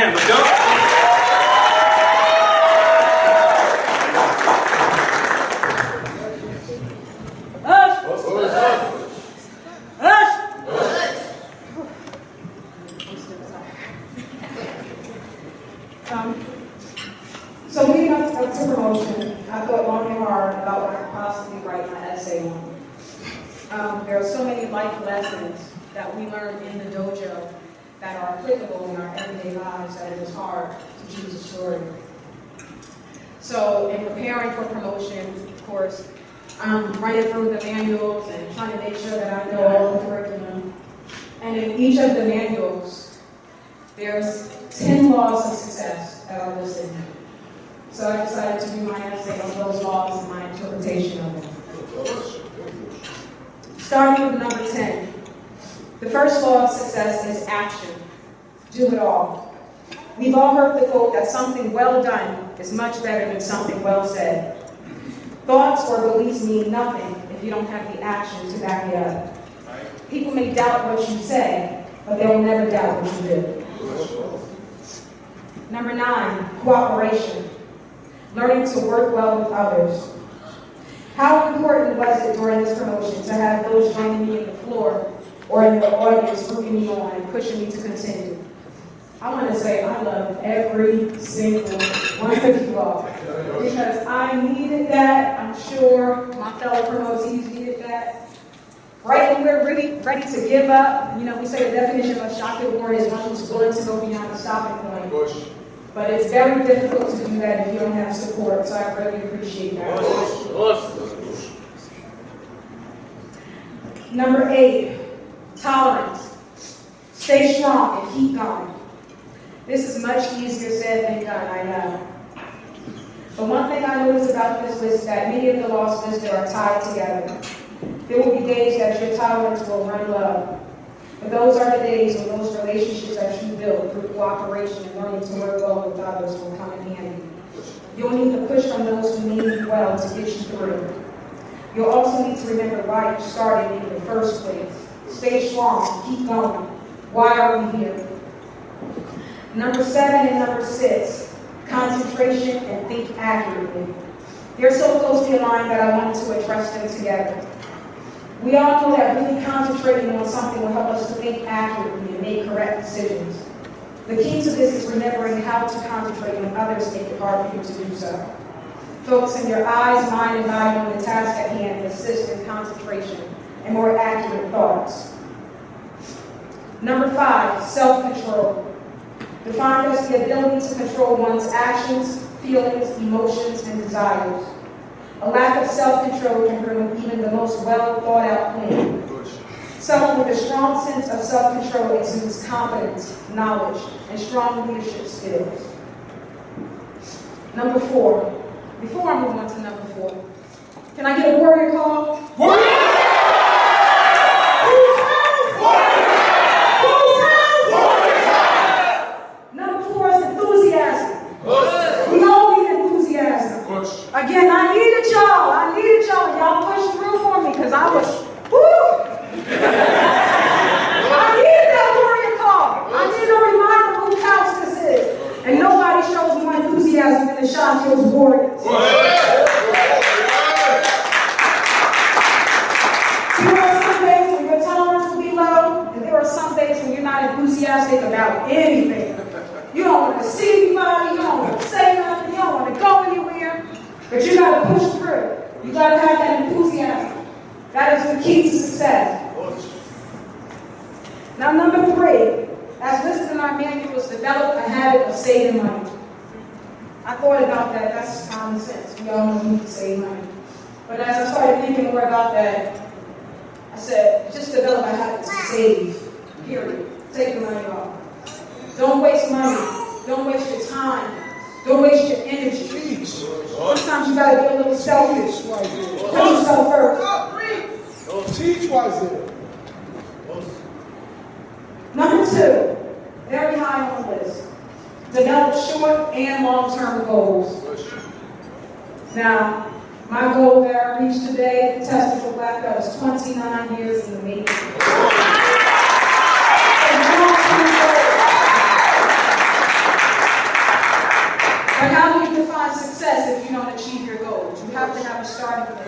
hand. Let's go. So leading up to promotion, I thought long and hard about what I could possibly write my essay on. There are so many life lessons that we learn in the dojo that are applicable in our everyday lives that it was hard to choose a story. So in preparing for promotion, of course, I'm running through the manuals and trying to make sure that I know all the curriculum. And in each of the manuals, there's 10 laws of success that are listed. So I decided to do my essay on those laws and my interpretation of them. Starting with number 10. The first law of success is action. Do it all. We've all heard the quote that something well done is much better than something well said. Thoughts or beliefs mean nothing if you don't have the action to back it up. People may doubt what you say, but they will never doubt what you do. Number 9, cooperation. Learning to work well with others. How important was it during this promotion to have those joining me on the floor or in the audience rooting me on and pushing me to continue? I want to say I love every single one of you all because I needed that. I'm sure my fellow promotees needed that. Right when we're really ready to give up, we say the definition of a Shakil warrior is one who's willing to go beyond the stopping point. But it's very difficult to do that if you don't have support, so I really appreciate that. Number 8, tolerance. Stay strong and keep going. This is much easier said than done, I know. But one thing I noticed about this list is that many of the laws listed are tied together. There will be days that your tolerance will run low. But those are the days when those relationships that you build through cooperation and learning to work well with others will come in handy. You'll need the push from those who mean you well to get you through. You'll also need to remember why you started in the first place. Stay strong, keep going. Why are we here? Number 7 and number 6, concentration and think accurately. They're so closely aligned that I wanted to address them together. We all know that really concentrating on something will help us to think accurately and make correct decisions. The key to this is remembering how to concentrate when others make it hard for you to do so. Focusing your eyes, mind, and body on the task at hand assists in concentration and more accurate thoughts. Number 5, self-control. Defined as the ability to control one's actions, feelings, emotions, and desires. A lack of self-control can ruin even the most well-thought-out plan. Someone with a strong sense of self-control exudes confidence, knowledge, and strong leadership skills. Number 4. Before I move on to number 4, can I get a warrior call? Warrior! Again, I needed y'all. Y'all pushed through for me because I was, I needed that warrior call. I need to remind them whose house this is. And nobody shows more enthusiasm than the Shakil's warriors. There are some days when your tolerance will be low, and there are some days when you're not enthusiastic about anything. You don't want to see anybody, you don't want to say nothing, you don't want to go anywhere. But you got to push through. You got to have that enthusiasm. That is the key to success. Now, number 3, as listed in our manual, is develop a habit of saving money. I thought about that. That's common sense. We all know we need to save money. But as I started thinking more about that, I said, just develop a habit to save. Period. Take the money off. Don't waste money. Don't waste your time. Don't waste your energy. Sometimes you gotta be a little selfish. Put yourself first. Teach wise there. Number 2, very high on the list. Develop short and long-term goals. Now, my goal that I reached today, the test for Black Belt, is 29 years in the making. how do you define success if you don't achieve your goals? You have to have a starting point.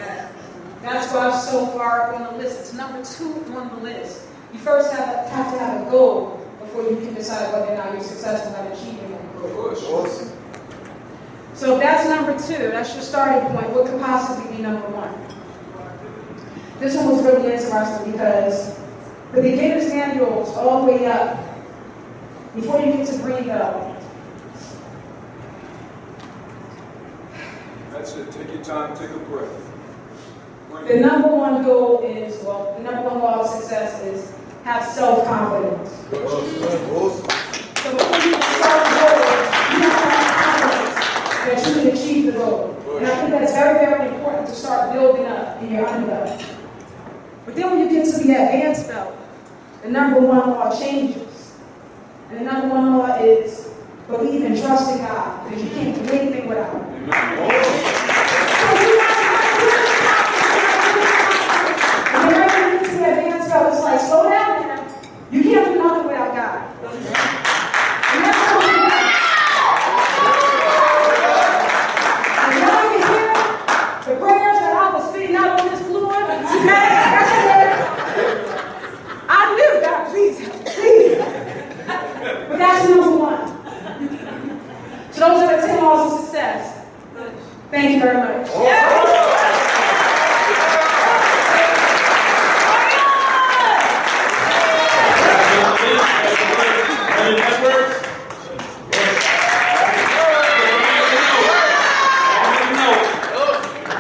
That's why I'm so far up on the list. It's number 2 on the list. You first have to have a goal before you can decide whether or not you're successful at achieving that goal. So if that's number 2, that's your starting point, what could possibly be number 1? This one was really interesting because the beginner's manuals all the way up, before you get to breathe up. That's it. Take your time, take a breath. The number 1 goal is, the number 1 law of success is have self-confidence. So before you start the goal, you have to have confidence that you can achieve the goal. And I think that's very, very important to start building up in your underbelly. But then when you get to the advanced belt, the number 1 law changes. And the number 1 law is believe and trust in God, because you can't do anything without Him. And then when you get to the advanced belt, it's like, slow down now. You can't do nothing without God. And that's what we do. And now you hear the prayers that I was spitting out on this floor today. I knew, God, please, please. But that's number 1. So those are the 10 laws of success. Thank you very much.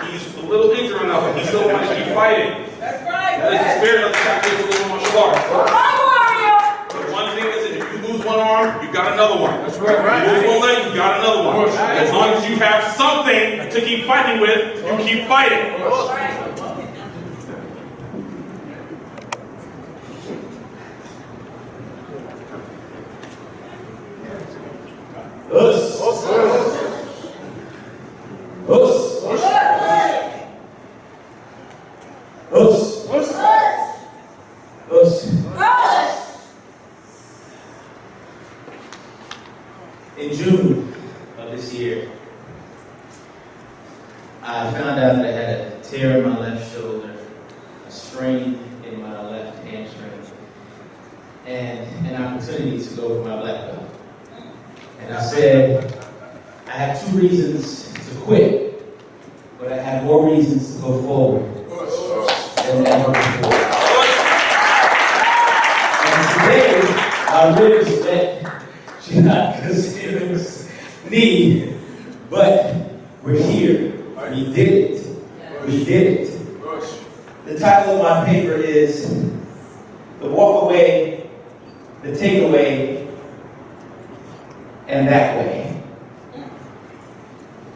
He's a little ignorant enough, but he still wants to keep fighting. That's right. That is the spirit of the Shakil for little martial arts. The one thing is that if you lose one arm, you got another one. That's right. You lose one leg, you got another one. As long as you have something to keep fighting with, you keep fighting. Us. In June of this year, I found out that I had a tear in my left shoulder, a strain in my left hamstring, and an opportunity to go for my black belt. And I said, I have 2 reasons to quit, but I have more reasons to go forward than ever before. And today, I really met not because it was me, but we're here. We did it. We did it. The title of my paper is The Walk Away, The Takeaway, and That Way.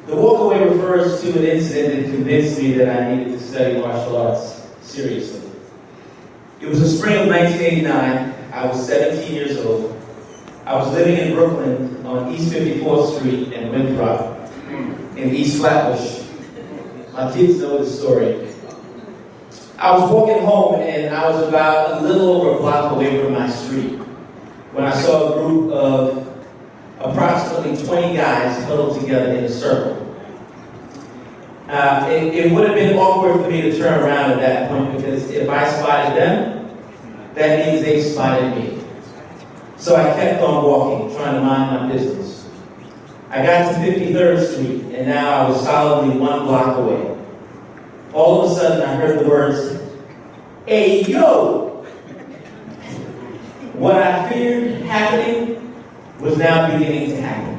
The walk away refers to an incident that convinced me that I needed to study martial arts seriously. It was the spring of 1989. I was 17 years old. I was living in Brooklyn on East 54th Street and Winthrop in East Flatbush. My kids know the story. I was walking home and I was about a little over a block away from my street when I saw a group of approximately 20 guys huddled together in a circle. It would have been awkward for me to turn around at that point because if I spotted them, that means they spotted me. So I kept on walking, trying to mind my business. I got to 53rd Street, and now I was solidly 1 block away. All of a sudden, I heard the words, "Hey, yo!" What I feared happening was now beginning to happen.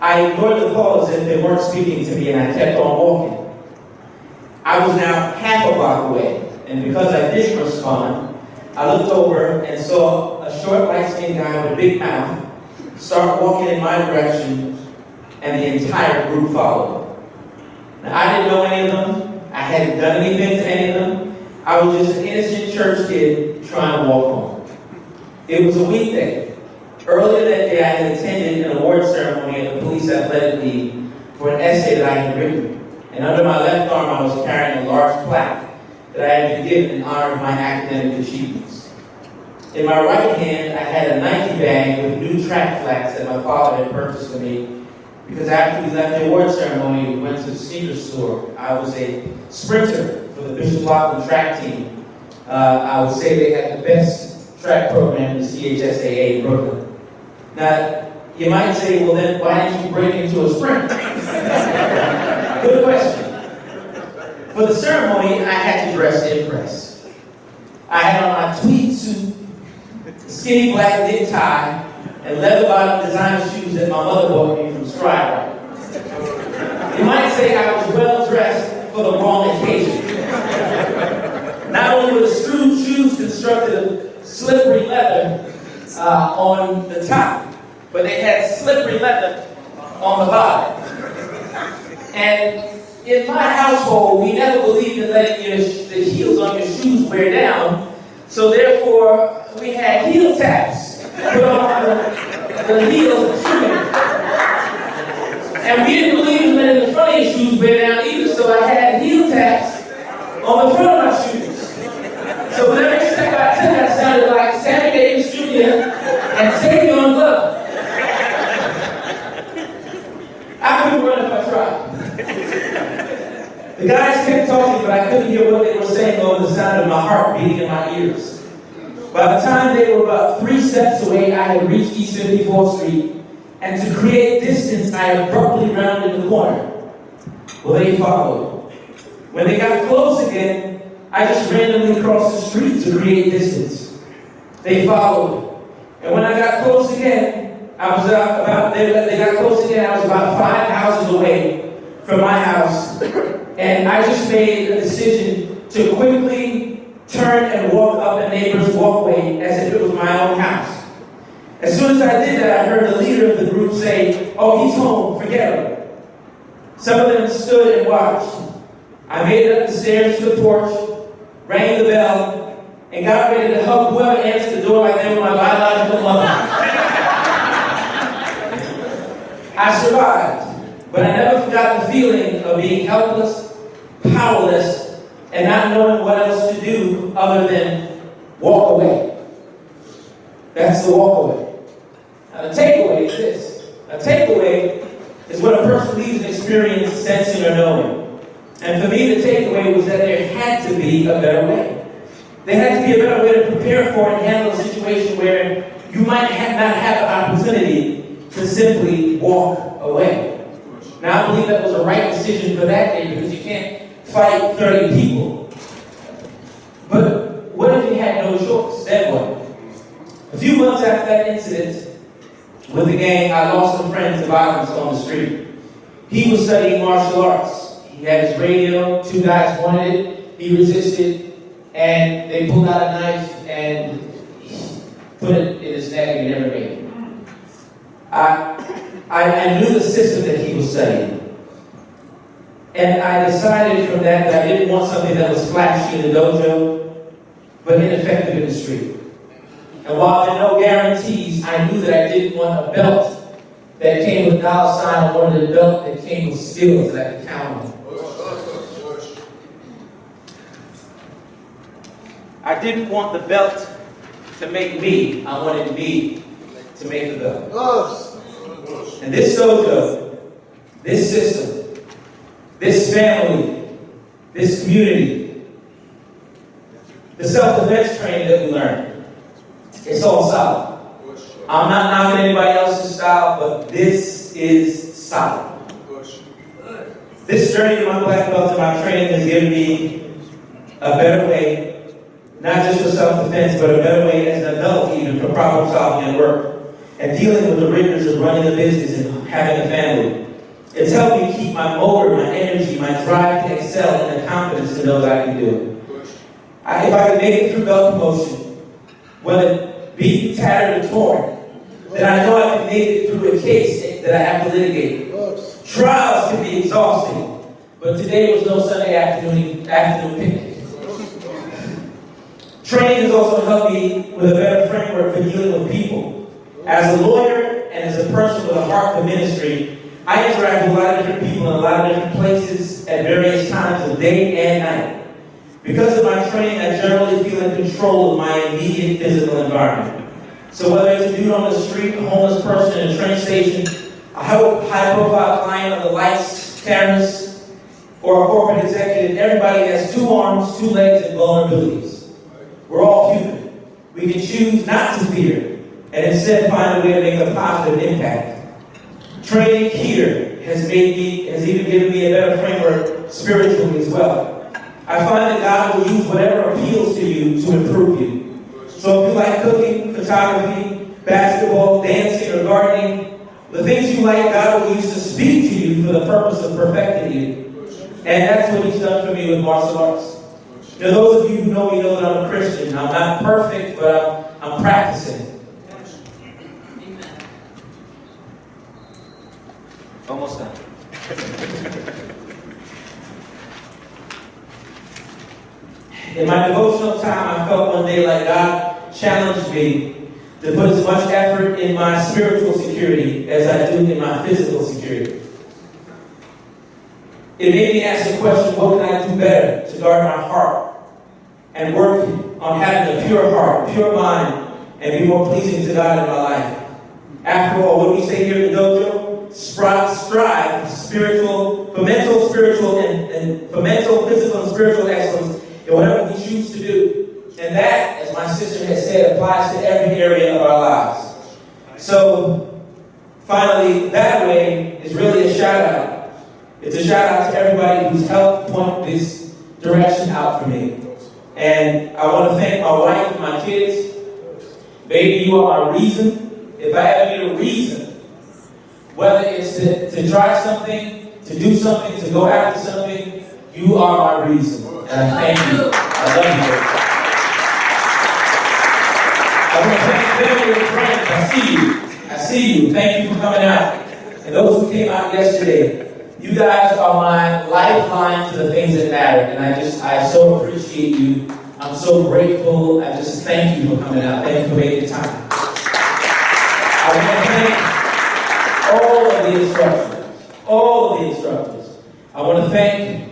I ignored the call as if they weren't speaking to me, and I kept on walking. I was now half a block away, and because I didn't respond, I looked over and saw a short, light-skinned guy with a big mouth start walking in my direction, and the entire group followed. Now, I didn't know any of them. I hadn't done anything to any of them. I was just an innocent church kid trying to walk home. It was a weekday. Earlier that day, I had attended an award ceremony at the police athletic league for an essay that I had written. And under my left arm, I was carrying a large plaque that I had been given in honor of my academic achievements. In my right hand, I had a Nike bag with new track flats that my father had purchased for me because after we left the award ceremony, we went to the sneaker store. I was a sprinter for the Bishop Lockland track team. I would say they had the best track program in the CHSAA in Brooklyn. Now, you might say, well then, why didn't you break into a sprint? Good question. For the ceremony, I had to dress to impress. I had on my tweed suit, skinny black knit tie, and leather-bottom designer shoes that my mother bought me from Stride. You might say I was well-dressed for the wrong occasion. Not only were the shoes constructed of slippery leather on the top, but they had slippery leather on the bottom. And in my household, we never believed in letting the heels on your shoes wear down, so therefore we had heel taps put on the heels of shoes. And we didn't believe in letting the front of your shoes wear down either, so I had heel taps on the front of my shoes. So with every step I took, I sounded like Sammy Davis Jr. and Savion Love. I couldn't run if I tried. The guys kept talking, but I couldn't hear what they were saying over the sound of my heart beating in my ears. By the time they were about 3 steps away, I had reached East 54th Street, and to create distance, I abruptly rounded the corner. Well, they followed. When they got close again, I just randomly crossed the street to create distance. They followed. And when I got close again, they got close again, I was about 5 houses away from my house. And I just made a decision to quickly turn and walk up a neighbor's walkway as if it was my own house. As soon as I did that, I heard the leader of the group say, "Oh, he's home, forget him." Some of them stood and watched. I made it up the stairs to the porch, rang the bell, and got ready to hug whoever answered the door like they were my biological mother. I survived, but I never forgot the feeling of being helpless, powerless, and not knowing what else to do other than walk away. That's the walk away. Now the takeaway is this. A takeaway is when a person leaves an experience sensing or knowing. And for me, the takeaway was that there had to be a better way. There had to be a better way to prepare for and handle a situation where you might not have an opportunity to simply walk away. Now, I believe that was a right decision for that day because you can't fight 30 people. But what if you had no choice? Then what? A few months after that incident with the gang, I lost a friend to violence on the street. He was studying martial arts. He had his radio, 2 guys wanted it, he resisted, and they pulled out a knife and put it in his neck and he never made it. I knew the system that he was studying. And I decided from that I didn't want something that was flashy in the dojo, but ineffective in the street. And while there are no guarantees, I knew that I didn't want a belt that came with dollar sign. I wanted a belt that came with skills that I could count on. I didn't want the belt to make me. I wanted me to make the belt. And this dojo, this system, this family, this community, the self-defense training that we learned, it's all solid. I'm not knocking anybody else's style, but this is solid. This journey to my black belt and my training has given me a better way, not just for self-defense, but a better way as an adult even for problem solving at work and dealing with the rigors of running a business and having a family. It's helped me keep my motor, my energy, my drive to excel, and the confidence to know that I can do it. If I can make it through belt promotion, whether beat, tattered, or torn, then I know I can make it through a case that I have to litigate. Trials can be exhausting, but today was no Sunday afternoon picnic. Training has also helped me with a better framework for dealing with people. As a lawyer and as a person with a heart for ministry, I interact with a lot of different people in a lot of different places at various times of day and night. Because of my training, I generally feel in control of my immediate physical environment. So whether it's a dude on the street, a homeless person in a train station, a high-profile client on the lights, cameras, or a corporate executive, everybody has two arms, two legs, and vulnerabilities. We're all human. We can choose not to fear and instead find a way to make a positive impact. Training here has even given me a better framework spiritually as well. I find that God will use whatever appeals to you to improve you. So if you like cooking, photography, basketball, dancing, or gardening, the things you like, God will use to speak to you for the purpose of perfecting you. And that's what He's done for me with martial arts. Now, those of you who know me know that I'm a Christian. I'm not perfect, but I'm practicing. Almost done. In my devotional time, I felt one day like God challenged me to put as much effort in my spiritual security as I do in my physical security. It made me ask the question, what can I do better to guard my heart and work on having a pure heart, pure mind, and be more pleasing to God in my life? After all, what do we say here in the dojo? Strive for mental, spiritual, and for mental, physical, and spiritual excellence in whatever we choose to do. And that, as my sister has said, applies to every area of our lives. So, finally, that way is really a shout out. It's a shout out to everybody who's helped point this direction out for me. And I want to thank my wife and my kids. Baby, you are my reason. If I ever need a reason, whether it's to try something, to do something, to go after something, you are my reason. And I thank you. I love you. I want to thank family and friends. I see you. I see you. Thank you for coming out. And those who came out yesterday, you guys are my lifeline to the things that matter. And I so appreciate you. I'm so grateful. I just thank you for coming out. Thank you for making time. I want to thank all of the instructors. I want to thank you.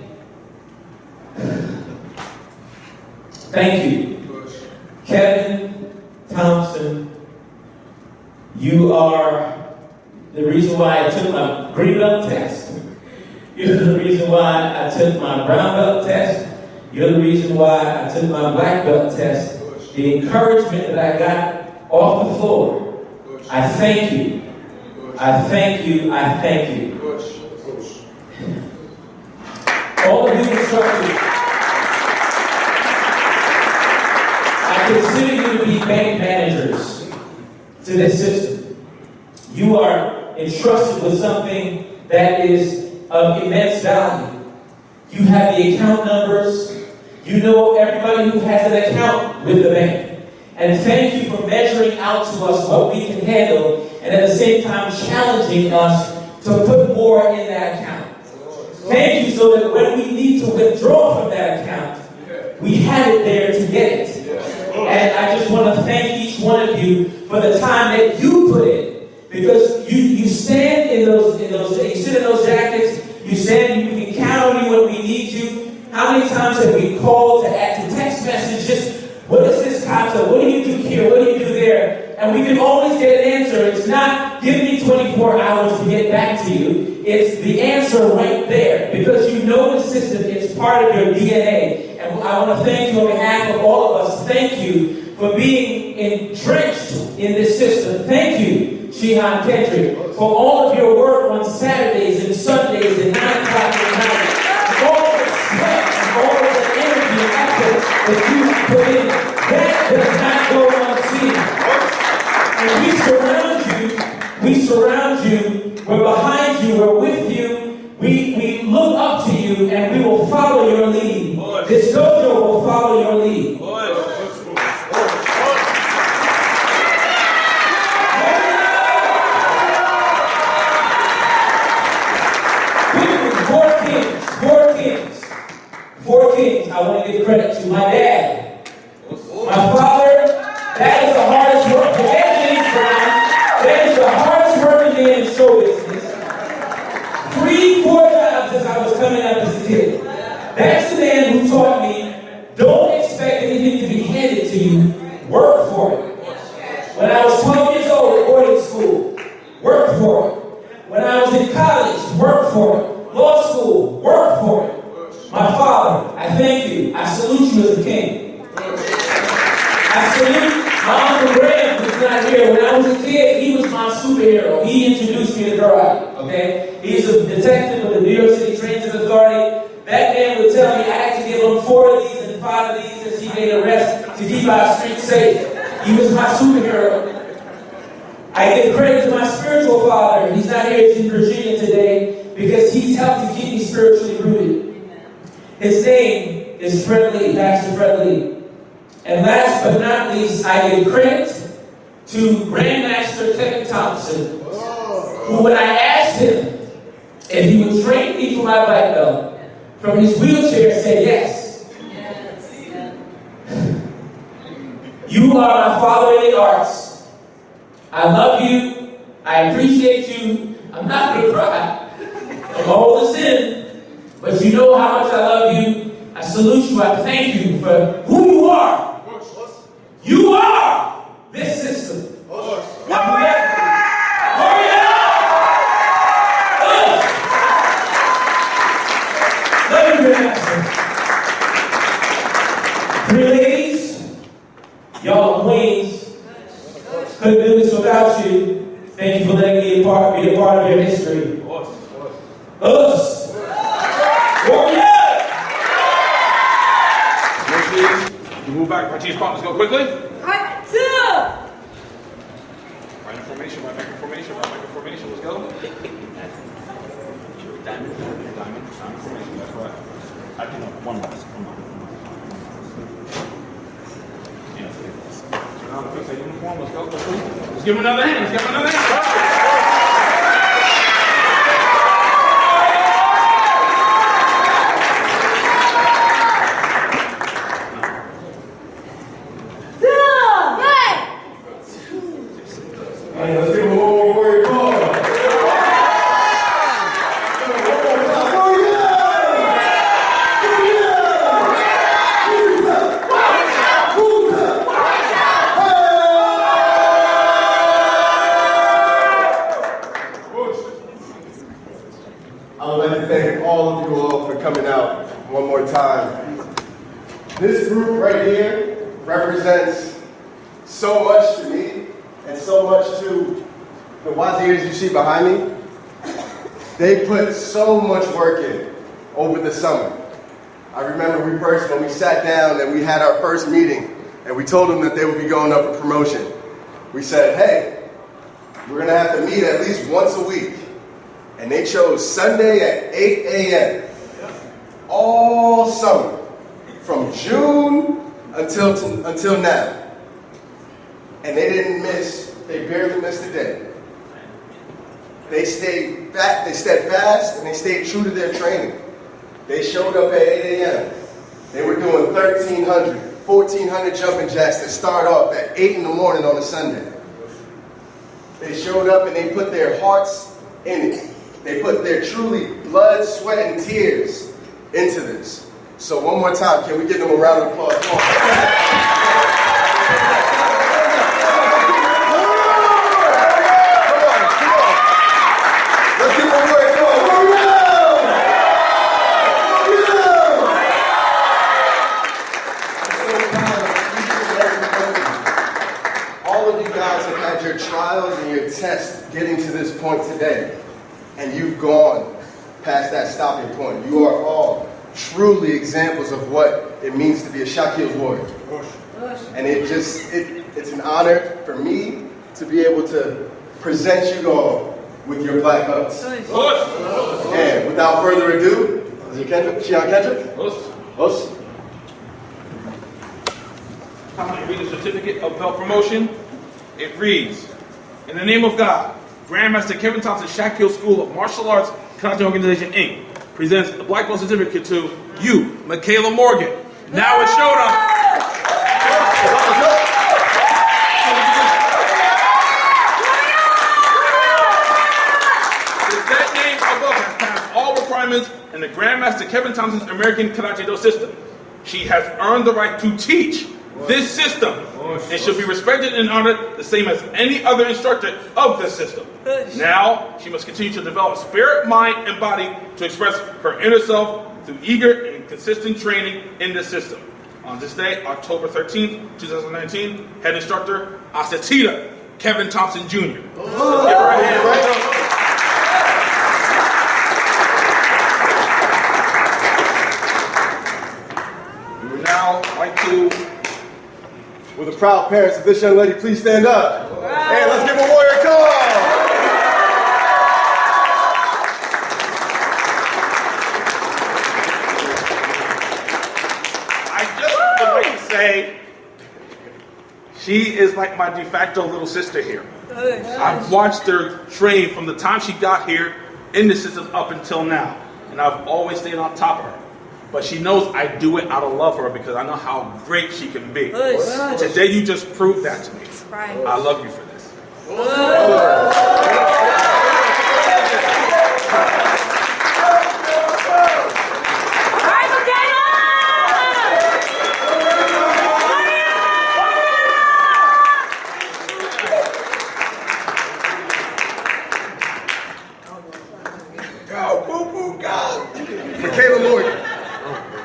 Kevin Thompson, you are the reason why I took my green belt test. You're the reason why I took my brown belt test. You're the reason why I took my black belt test. The encouragement that I got off the floor, I thank you. I thank you. I thank you. All of you instructors, I consider you to be bank managers to this system. You are entrusted with something that is of immense value. You have the account numbers. You know everybody who has an account with the bank. And thank you for measuring out to us what we can handle, and at the same time challenging us to put more in that account. Thank you so that when we need to withdraw from that account, we have it there to get it. And I just want to thank each one of you for the time that you put in. Because you stand in those, you sit in those jackets, you stand, we can count on you when we need you. How many times have we called to add to text messages? What is this concept? What do you do here? What do you do there? And we can always get an answer. It's not, give me 24 hours to get back to you. It's the answer right there. Because you know the system. It's part of your DNA. And I want to thank you on behalf of all of us. Thank you for being entrenched in this system. Thank you, Shehan Kendrick, for all of your work on Saturdays and Sundays and 9 o'clock at night. All the sweat and all of the energy and effort that you put in. That does not go unseen. And we surround you, we're behind you, we're with you, we look up to you, and we will follow your lead. This dojo will follow your lead. Four kings. I want to give credit to my dad. My father, that is the hardest work for anything. That is the hardest working man in show business. 3-4 jobs as I was coming up as a kid. That's the man who taught me, don't expect anything to be handed to you. Work for it. When I was 12 years old at boarding school, work for it. When was in college, worked for it. Law school, worked for it. My father, I thank you. I salute you as a king. I salute my Uncle Graham, who's not here. When I was a kid, he was my superhero. He introduced me to karate, okay? He's a detective with the New York City Transit Authority. That man would tell me I had to give him 4 of these and 5 of these as he made arrests to keep our streets safe. He was my superhero. I give credit to my spiritual father. He's not here, he's in Virginia today, because he's helped to keep me spiritually rooted. His name is Fred Lee, Pastor Fred Lee. And last but not least, I give credit to Grandmaster Kevin Thompson, who when I asked him if he would train me for my black belt, from his wheelchair said yes. You are my father in the arts. I love you. I appreciate you. I'm not going to cry. I'm old as sin. But you know how much I love you. I salute you. I thank you for who you are. You are this system. Three ladies, y'all are queens. Couldn't do this without you. Thank you for letting me be a part of your history. Us. Warrior! You move back. My team's partners go quickly. Right in formation, right back in formation, right back in formation. Let's go. Diamond formation. That's right. I can one more. Fix that uniform. Let's go. Let's give him another hand. Hey, let's give him one more warrior call. I would like to thank all of you all for coming out one more time. This group right here represents so much to me and so much to the Wazirs you see behind me. They put so much work in over the summer. I remember when we sat down and we had our first meeting and we told them that they would be going up for promotion. We said, hey, we're gonna have to meet at least once a week. And they chose Sunday at 8 a.m. all summer, from June until now. And they barely missed a day. They stayed steadfast, and they stayed true to their training. They showed up at 8 a.m. They were doing 1,300, 1,400 jumping jacks that start off at 8 in the morning on a Sunday. They showed up and they put their hearts in it. They put their truly blood, sweat, and tears into this. So one more time, can we give them a round of applause? Come on. Let's keep on working. Come on. All of you guys have had your trials and your tests getting to this point today. And you've gone past that stopping point. You are all truly examples of what it means to be a Shakil's warrior. And it's an honor for me to be able to present you all with your black belts. And without further ado, Shion Kendrick. I'm going to read the certificate of belt promotion. It reads, in the name of God, Grandmaster Kevin Thompson Shakil School of Martial Arts Karate Organization, Inc. presents the Black Belt Certificate to you, Michaela Morgan. Now it's showtime. That name above has passed all requirements in the Grandmaster Kevin Thompson's American Karate Do system. She has earned the right to teach this system and should be respected and honored the same as any other instructor of this system. Now, she must continue to develop spirit, mind, and body to express her inner self through eager and consistent training in this system. On this day, October 13th, 2019, head instructor, Asatita Kevin Thompson Jr. Give her a hand. We would now like to... Will the proud parents of this young lady please stand up? And let's give a warrior call. I just would like to say, she is like my de facto little sister here. I've watched her train from the time she got here in the system up until now, and I've always stayed on top of her. But she knows I do it out of love for her because I know how great she can be. Today you just proved that to me. I love you for this.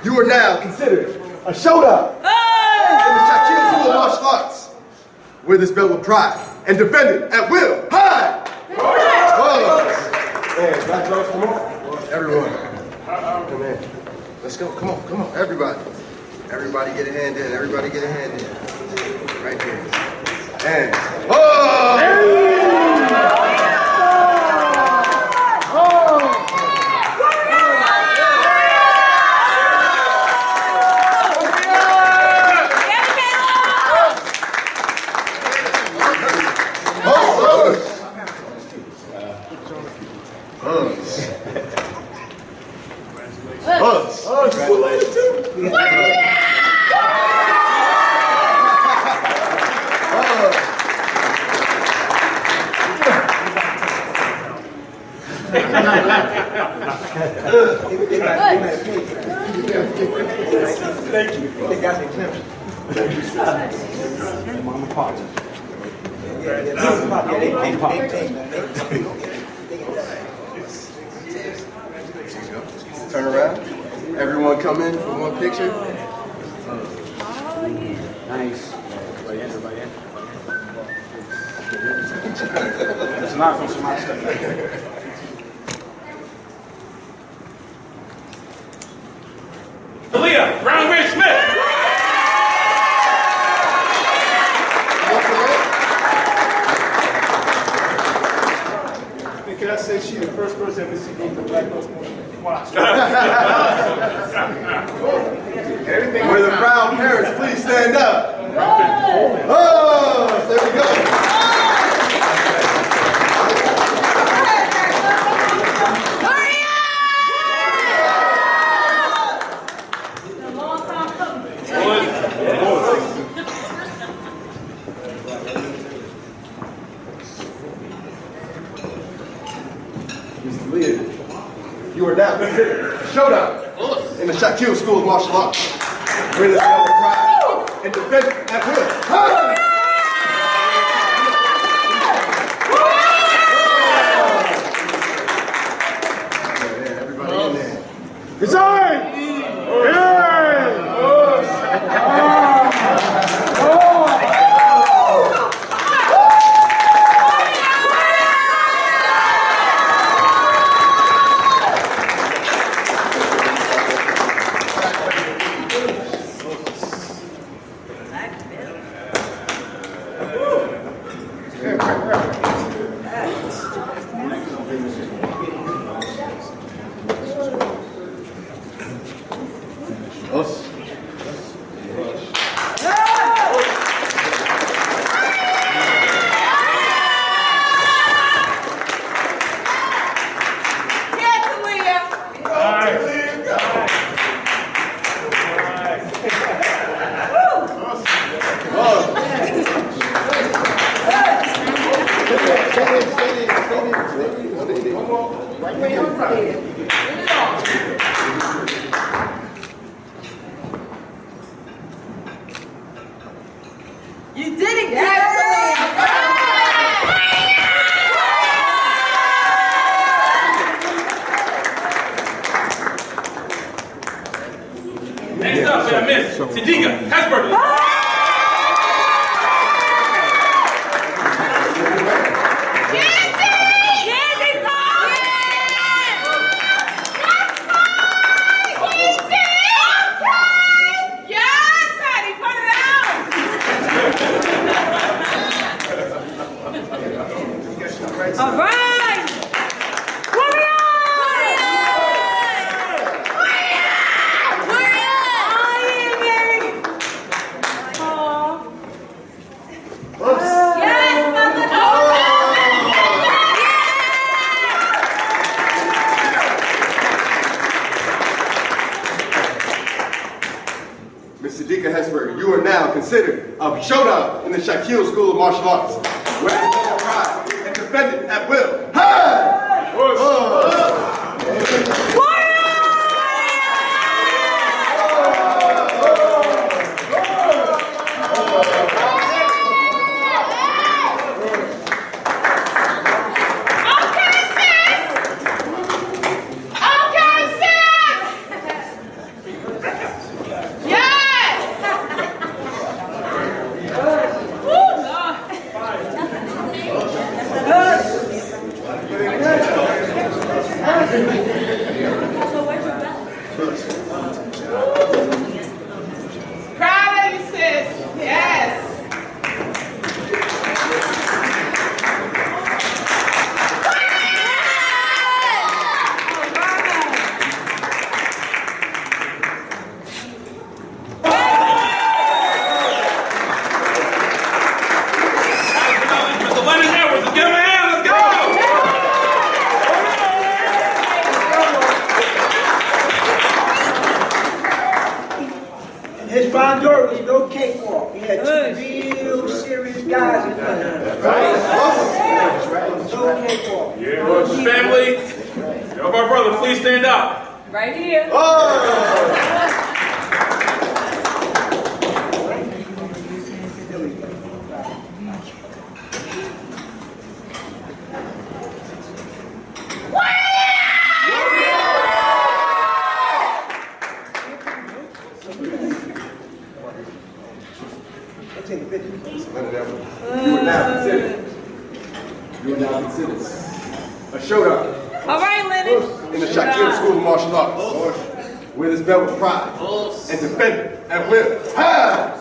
You are now considered a showdown in the Shakil School of Martial Arts. Wear this belt with pride and defend it at will. Hi! Man, black belts, come on. Everyone. Come in. Let's go. Come on. Everybody. Everybody get a hand in. Everybody get a hand in. Right here. And Thank you. They got the exemption. Mama Potter. turn around. Everyone come in for one picture. Nice. Everybody in. It's not from some stuff. Aaliyah Brown Smith. Can I say she's the first person ever seen me black belt? Watch. Where the proud parents please stand up. Oh, there we go. Mr. Lear, you are now considered a showdown in the Shakil School of Martial Arts. Wear this belt with pride and defend it at will. Huh? Everybody in there. Design! Siddiqa Hesburger. All right. Ms. Siddiqa Hesburger, you are now considered a showdown in the Shakil School of Martial Arts, where you are pride and defended at will. Hey! Proud of you, sis. Yes. Mr. Lennon Edwards, let's give him a hand. Let's go. His bondor was no cakewalk. He had two real serious guys in front of him. No cakewalk. Family of our brother, please stand up. Right here. I'll take a picture. You are now considered a showdown All right, Lennon. in the Shakil School of Martial Arts, where this belt with pride and defended at will. Hey!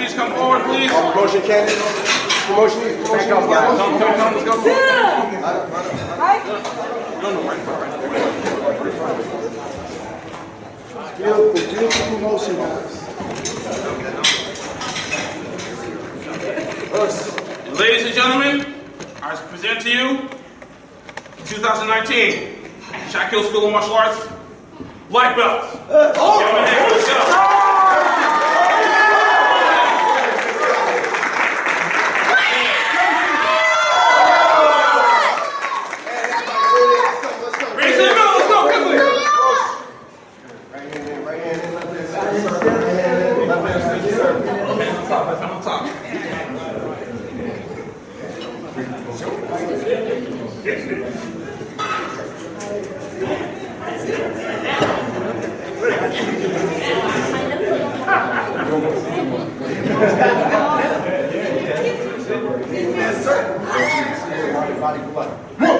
Promotion candidates. Promotion. Back up, guys. Come, let's go. Beautiful promotion, guys. Ladies and gentlemen, I present to you 2019 Shakil School of Martial Arts Black Belts. Give them a hand. Let's go. Yes, sir. Everybody polite.